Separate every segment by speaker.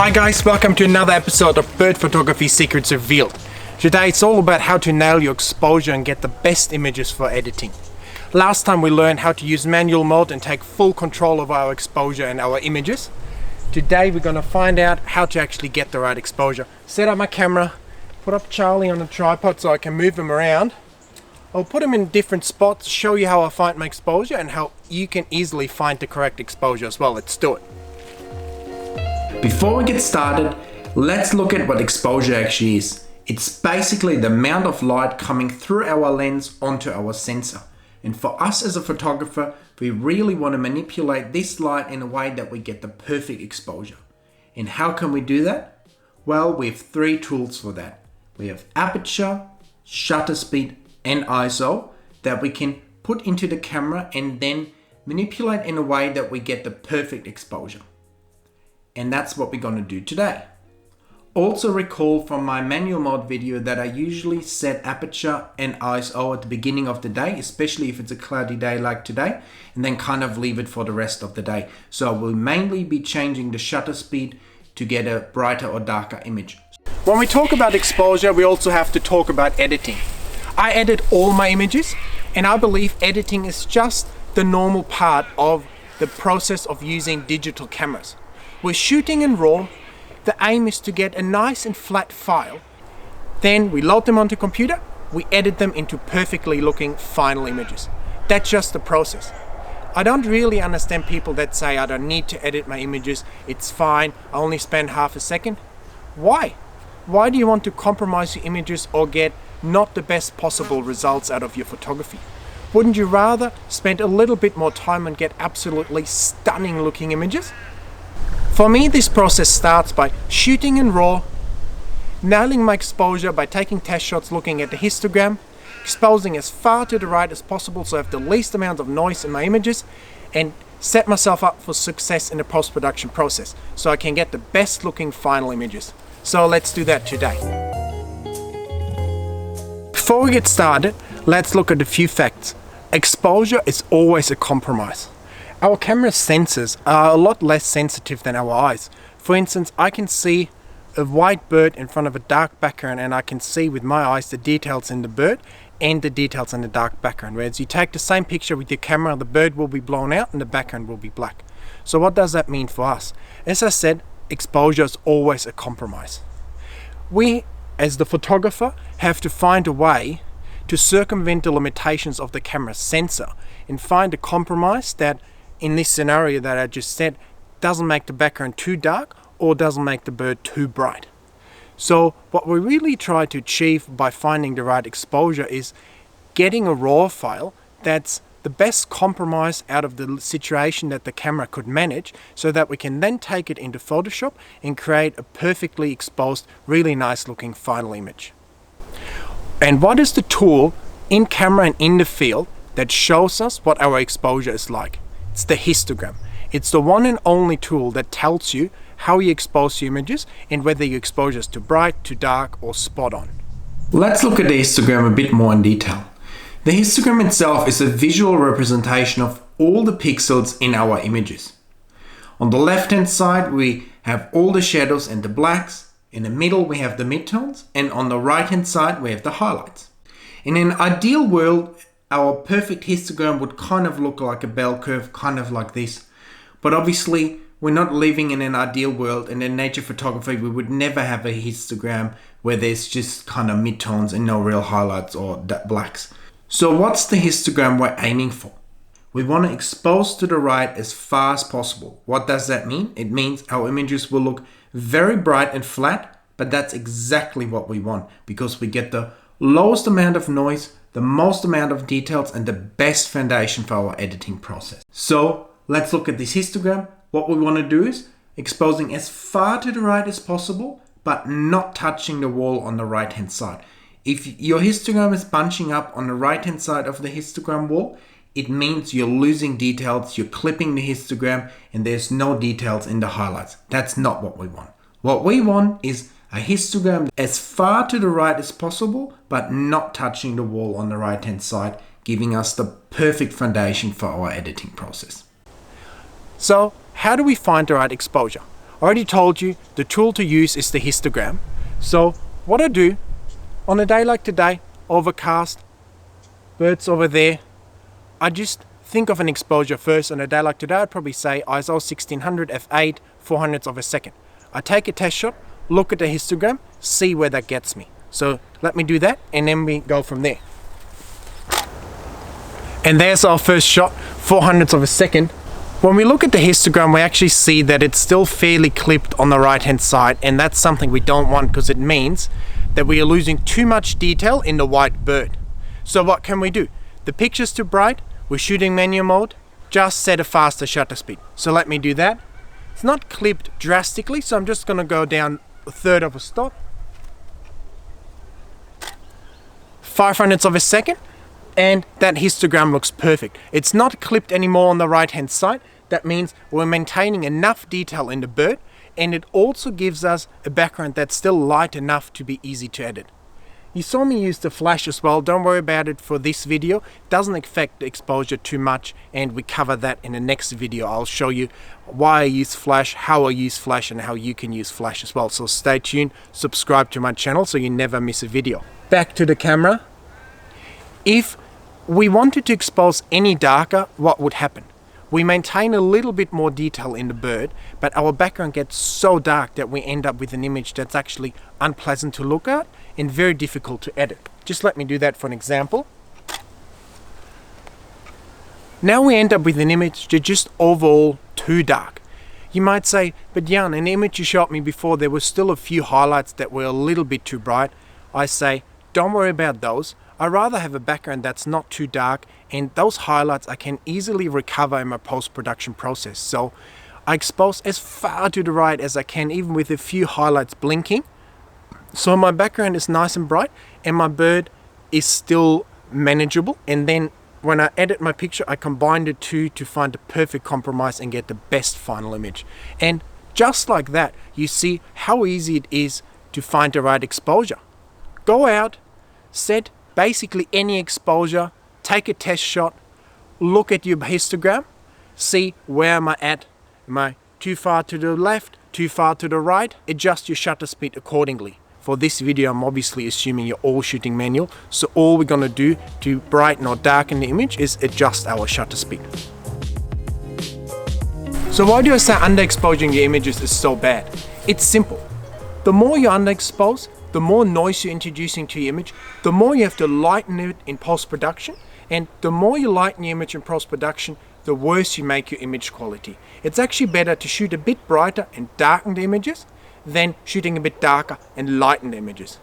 Speaker 1: Hi guys, welcome to another episode of Bird Photography Secrets Revealed. Today it's all about how to nail your exposure and get the best images for editing. Last time we learned how to use manual mode and take full control of our exposure and our images. Today we're going to find out how to actually get the right exposure. Set up my camera, put up Charlie on a tripod so I can move him around. I'll put him in different spots, show you how I find my exposure and how you can easily find the correct exposure as well. Let's do it. Before we get started, let's look at what exposure actually is. It's basically the amount of light coming through our lens onto our sensor. And for us as a photographer, we really want to manipulate this light in a way that we get the perfect exposure. And how can we do that? Well, we have three tools for that. We have aperture, shutter speed, and ISO that we can put into the camera and then manipulate in a way that we get the perfect exposure. And that's what we're going to do today. Also recall from my manual mode video that I usually set aperture and ISO at the beginning of the day, especially if it's a cloudy day like today, and then kind of leave it for the rest of the day. So we'll mainly be changing the shutter speed to get a brighter or darker image. When we talk about exposure, we also have to talk about editing. I edit all my images, and I believe editing is just the normal part of the process of using digital cameras. We're shooting in RAW. The aim is to get a nice and flat file. Then we load them onto computer, we edit them into perfectly looking final images. That's just the process. I don't really understand people that say I don't need to edit my images, it's fine, I only spend half a second. Why? Why do you want to compromise your images or get not the best possible results out of your photography? Wouldn't you rather spend a little bit more time and get absolutely stunning looking images? For me, this process starts by shooting in RAW, nailing my exposure by taking test shots looking at the histogram, exposing as far to the right as possible so I have the least amount of noise in my images, and set myself up for success in the post-production process so I can get the best looking final images. So let's do that today. Before we get started, let's look at a few facts. Exposure is always a compromise. Our camera's sensors are a lot less sensitive than our eyes. For instance, I can see a white bird in front of a dark background and I can see with my eyes the details in the bird and the details in the dark background. Whereas you take the same picture with your camera, the bird will be blown out and the background will be black. So what does that mean for us? As I said, exposure is always a compromise. We, as the photographer, have to find a way to circumvent the limitations of the camera's sensor and find a compromise that in this scenario that I just said, doesn't make the background too dark or doesn't make the bird too bright. So what we really try to achieve by finding the right exposure is getting a RAW file that's the best compromise out of the situation that the camera could manage so that we can then take it into Photoshop and create a perfectly exposed, really nice looking final image. And what is the tool in camera and in the field that shows us what our exposure is like? It's the histogram. It's the one and only tool that tells you how you expose your images and whether your exposure is too bright, too dark, or spot on. Let's look at the histogram a bit more in detail. The histogram itself is a visual representation of all the pixels in our images. On the left hand side we have all the shadows and the blacks, in the middle we have the midtones, and on the right hand side we have the highlights. In an ideal world, our perfect histogram would kind of look like a bell curve, kind of like this. But obviously, we're not living in an ideal world, and in nature photography, we would never have a histogram where there's just kind of midtones and no real highlights or blacks. So what's the histogram we're aiming for? We want to expose to the right as far as possible. What does that mean? It means our images will look very bright and flat, but that's exactly what we want because we get the lowest amount of noise, the most amount of details, and the best foundation for our editing process. So let's look at this histogram. What we want to do is exposing as far to the right as possible, but not touching the wall on the right hand side. If your histogram is bunching up on the right hand side of the histogram wall, it means you're losing details, you're clipping the histogram, and there's no details in the highlights. That's not what we want. What we want is a histogram as far to the right as possible, but not touching the wall on the right hand side, giving us the perfect foundation for our editing process. So how do we find the right exposure? I already told you the tool to use is the histogram. So what I do on a day like today, overcast, birds over there, I just think of an exposure first. On a day like today, I'd probably say ISO 1600 f8, 400ths of a second. I take a test shot, look at the histogram, see where that gets me. So let me do that and then we go from there. And there's our first shot, 400ths of a second. When we look at the histogram, we actually see that it's still fairly clipped on the right hand side, and that's something we don't want because it means that we are losing too much detail in the white bird. So what can we do? The picture's too bright, we're shooting manual mode, just set a faster shutter speed. So let me do that. It's not clipped drastically, so I'm just going to go down a third of a stop. 500ths of a second. And that histogram looks perfect. It's not clipped anymore on the right hand side. That means we're maintaining enough detail in the bird, and it also gives us a background that's still light enough to be easy to edit. You saw me use the flash as well. Don't worry about it for this video. It doesn't affect the exposure too much, and we cover that in the next video. I'll show you why I use flash, how I use flash, and how you can use flash as well. So stay tuned, subscribe to my channel so you never miss a video. Back to the camera. If we wanted to expose any darker, what would happen? We maintain a little bit more detail in the bird, but our background gets so dark that we end up with an image that's actually unpleasant to look at and very difficult to edit. Just let me do that for an example. Now we end up with an image that's just overall too dark. You might say, but Jan, an image you shot me before, there were still a few highlights that were a little bit too bright. I say, don't worry about those. I rather have a background that's not too dark, and those highlights I can easily recover in my post-production process. So I expose as far to the right as I can, even with a few highlights blinking. So my background is nice and bright and my bird is still manageable. And then when I edit my picture, I combine the two to find the perfect compromise and get the best final image. And just like that, you see how easy it is to find the right exposure. Go out, set basically any exposure, take a test shot, look at your histogram, see where am I at. Am I too far to the left, too far to the right? Adjust your shutter speed accordingly. For this video, I'm obviously assuming you're all shooting manual, so all we're gonna do to brighten or darken the image is adjust our shutter speed. So why do I say underexposing your images is so bad? It's simple. The more you underexpose, the more noise you're introducing to your image, the more you have to lighten it in post-production, and the more you lighten your image in post-production, the worse you make your image quality. It's actually better to shoot a bit brighter and darken the images than shooting a bit darker and lighten the images.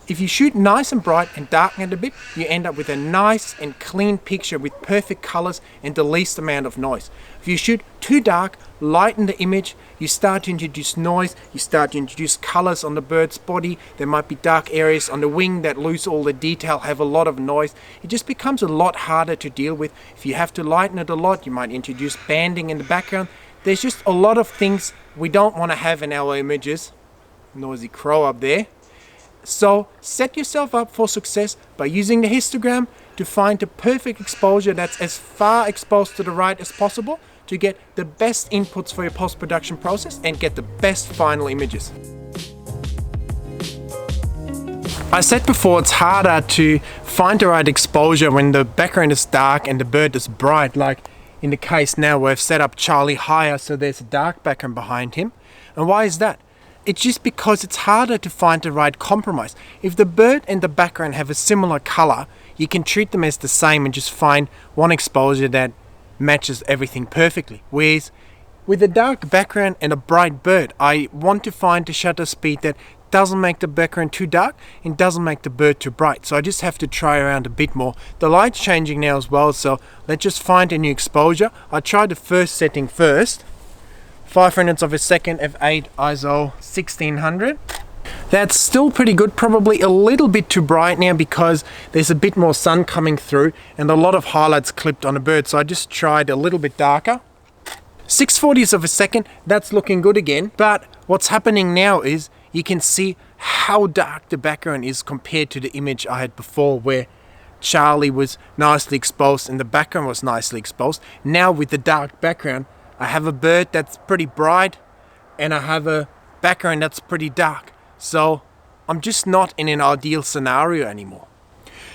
Speaker 1: If you shoot nice and bright and darken it a bit, you end up with a nice and clean picture with perfect colors and the least amount of noise. If you shoot too dark, lighten the image, you start to introduce noise, you start to introduce colors on the bird's body, there might be dark areas on the wing that lose all the detail, have a lot of noise. It just becomes a lot harder to deal with. If you have to lighten it a lot, you might introduce banding in the background. There's just a lot of things we don't want to have in our images. Noisy crow up there. So set yourself up for success by using the histogram to find the perfect exposure that's as far exposed to the right as possible to get the best inputs for your post-production process and get the best final images. I said before, it's harder to find the right exposure when the background is dark and the bird is bright, like in the case now where I've set up Charlie higher so there's a dark background behind him. And why is that? It's just because it's harder to find the right compromise. If the bird and the background have a similar color, you can treat them as the same and just find one exposure that matches everything perfectly. Whereas with a dark background and a bright bird, I want to find the shutter speed that doesn't make the background too dark and doesn't make the bird too bright. So I just have to try around a bit more. The light's changing now as well, so let's just find a new exposure. I tried the first setting first. 500ths of a second, f8, ISO 1600. That's still pretty good, probably a little bit too bright now because there's a bit more sun coming through and a lot of highlights clipped on a bird, so I just tried a little bit darker. 640ths of a second, that's looking good again, but what's happening now is you can see how dark the background is compared to the image I had before where Charlie was nicely exposed and the background was nicely exposed. Now with the dark background, I have a bird that's pretty bright, and I have a background that's pretty dark. So I'm just not in an ideal scenario anymore.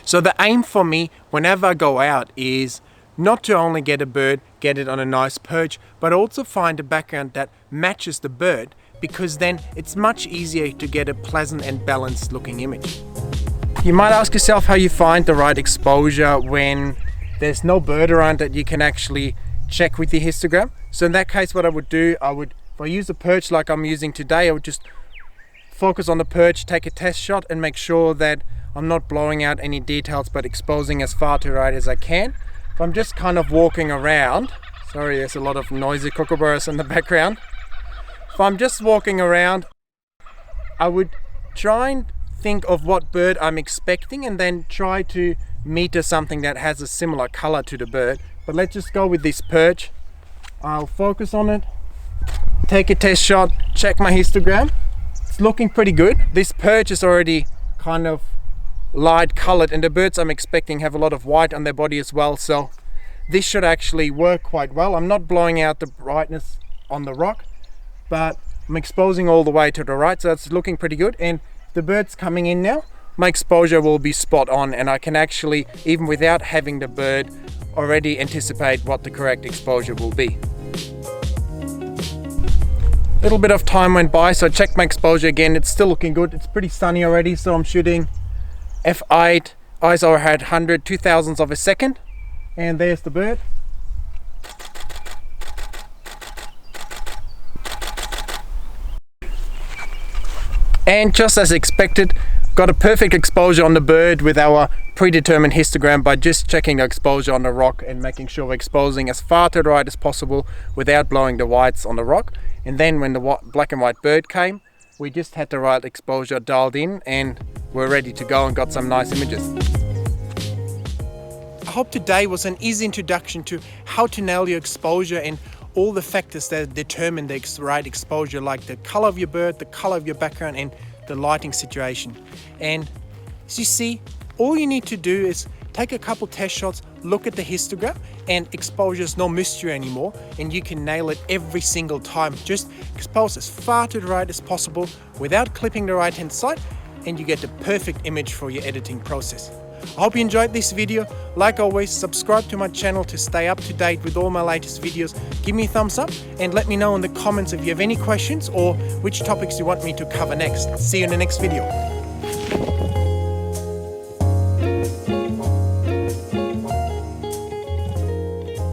Speaker 1: So the aim for me whenever I go out is not to only get a bird, get it on a nice perch, but also find a background that matches the bird, because then it's much easier to get a pleasant and balanced looking image. You might ask yourself how you find the right exposure when there's no bird around that you can actually check with your histogram. So in that case, what I would do, if I use a perch like I'm using today, I would just focus on the perch, take a test shot and make sure that I'm not blowing out any details but exposing as far to the right as I can. If I'm just kind of walking around, sorry there's a lot of noisy kookaburras in the background. If I'm just walking around, I would try and think of what bird I'm expecting and then try to meter something that has a similar color to the bird. But let's just go with this perch. I'll focus on it, take a test shot, check my histogram. It's looking pretty good. This perch is already kind of light colored and the birds I'm expecting have a lot of white on their body as well, so this should actually work quite well. I'm not blowing out the brightness on the rock, but I'm exposing all the way to the right, so it's looking pretty good. And the bird's coming in now, my exposure will be spot on, and I can actually, even without having the bird, already anticipate what the correct exposure will be. A little bit of time went by, so I checked my exposure again. It's still looking good. It's pretty sunny already, so I'm shooting f8 ISO at 100 2000ths of a second, and there's the bird. And just as expected, got a perfect exposure on the bird with our predetermined histogram by just checking the exposure on the rock and making sure we're exposing as far to the right as possible without blowing the whites on the rock. And then when the black and white bird came, we just had the right exposure dialed in and we're ready to go and got some nice images. I hope today was an easy introduction to how to nail your exposure and all the factors that determine the right exposure, like the color of your bird, the color of your background, and the lighting situation. And as you see, all you need to do is take a couple test shots, look at the histogram, and exposure is no mystery anymore, and you can nail it every single time. Just expose as far to the right as possible without clipping the right hand side, and you get the perfect image for your editing process. I hope you enjoyed this video. Like always, subscribe to my channel to stay up to date with all my latest videos. Give me a thumbs up and let me know in the comments if you have any questions or which topics you want me to cover next. See you in the next video.